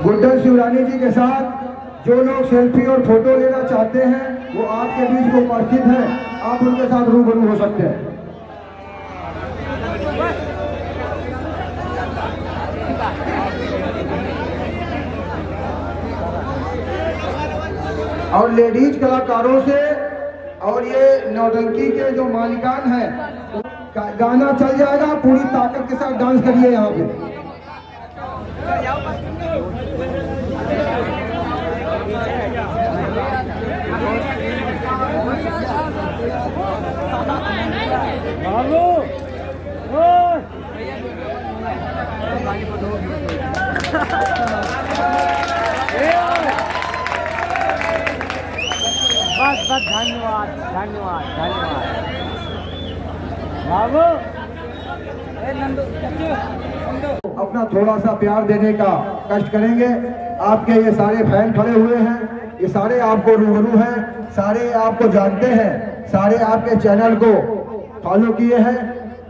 गुड्डन शिवरानी जी के साथ जो लोग सेल्फी और फोटो लेना चाहते हैं वो आपके बीच में उपस्थित हैं, आप उनके साथ रूबरू हो सकते हैं। और लेडीज कलाकारों से और ये नौटंकी के जो मालिकान हैं, गाना चल जाएगा, पूरी ताकत के साथ डांस करिए यहाँ पे। बस बस धन्यवाद धन्यवाद धन्यवाद बाबू। अपना थोड़ा सा प्यार देने का कष्ट करेंगे। आपके ये सारे फैन खड़े हुए हैं, ये सारे आपको रूबरू हैं, सारे आपको जानते हैं, सारे आपके चैनल को फॉलो किए हैं।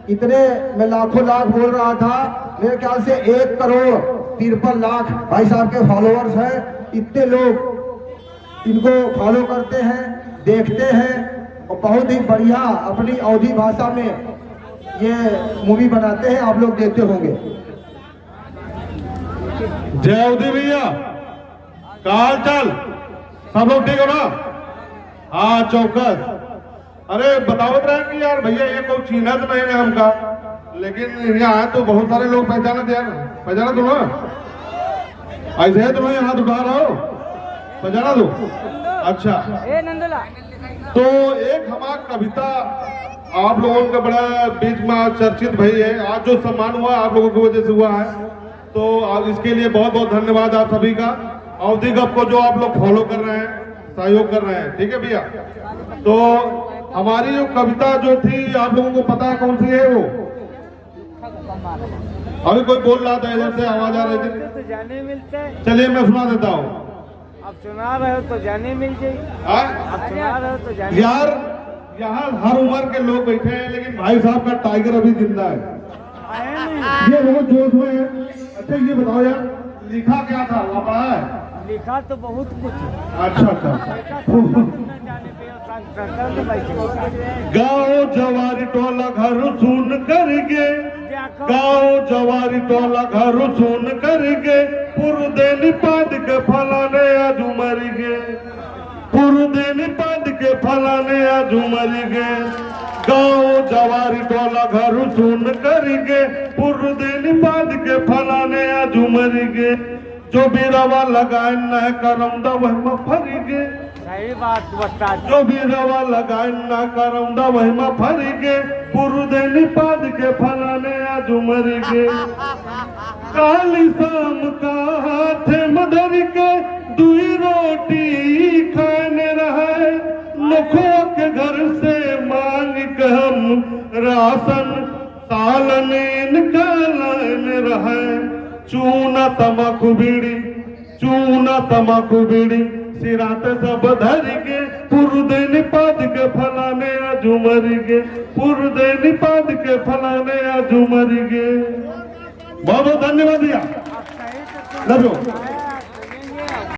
इतने मैं लाखों लाख बोल रहा था, मेरे ख्याल से 1,53,00,000 भाई साहब के फॉलोअर्स हैं। इतने लोग इनको फॉलो करते हैं, देखते हैं और बहुत ही बढ़िया अपनी अवधी भाषा में ये मूवी बनाते हैं, आप लोग देखते होंगे। जय अवधी भैया, काल चल सब लोग ठीक हो ना? हाँ चौकस। अरे बतावत रहे कि यार भैया ये कोई चीना तो नहीं है हमका, लेकिन यहाँ आए तो बहुत सारे लोग पहचाना थे यार। पहचाना तुम ऐसे है, तुम्हें हाथ उठा रहा हो, पहचाना दो। अच्छा तो एक हमारा कविता आप लोगों का बड़ा बीच में चर्चित भाई है, आज जो सम्मान हुआ आप लोगों की वजह से हुआ है, तो आज इसके लिए बहुत बहुत धन्यवाद आप सभी का। अवधी गप को जो आप लोग फॉलो कर रहे हैं, सहयोग कर रहे हैं, ठीक है भैया। तो हमारी जो कविता जो थी आप लोगों को पता है कौन सी है वो? अभी कोई बोल रहा था इधर से आवाज आ रही थी, तो जाने मिलता है। चलिए मैं सुना देता हूँ। अब सुना रहे हो तो जाने मिल जाएगी। अब सुना रहे हो तो जाने यार यहाँ हर उम्र के लोग बैठे हैं, लेकिन भाई साहब का टाइगर अभी जिंदा है, ये बहुत जोश में है। अच्छा ये बताओ यार, लिखा क्या था पढ़ा है? लिखा तो बहुत कुछ है। अच्छा गाँव जवारी टोला घर सुन करके, गाँव जवारी टोला घर सुन करके, पुरदेनी पाद के फलाने आज मर गए, पुरदेनी पाद के फलाने आज मर गए। गाँव जवारी टोला घर सुन करके, पुरदेनी पाद के फलाने आज मर गए। जो भी रवा लगाए न करम दा वह में फर गए, सही बात बता। जो भी रवा लगाए न करम दा वह में फर गए। पुरदेनी पाद के फलाने आज मर गए। काली शाम का हाथ मधर के दुई रोटी खाने रहे, लखों के घर से मांग के हम राशन सालन निकालने रहे। चूना तमाकू बीड़ी, चूना तमाकू बीड़ी, सिराते सब धर के, पुरदेनी पाद के फलाने आज मर गए, पुरदेनी पाद के फलाने आज मर गए। बहुत बहुत धन्यवाद भैया, लव यू।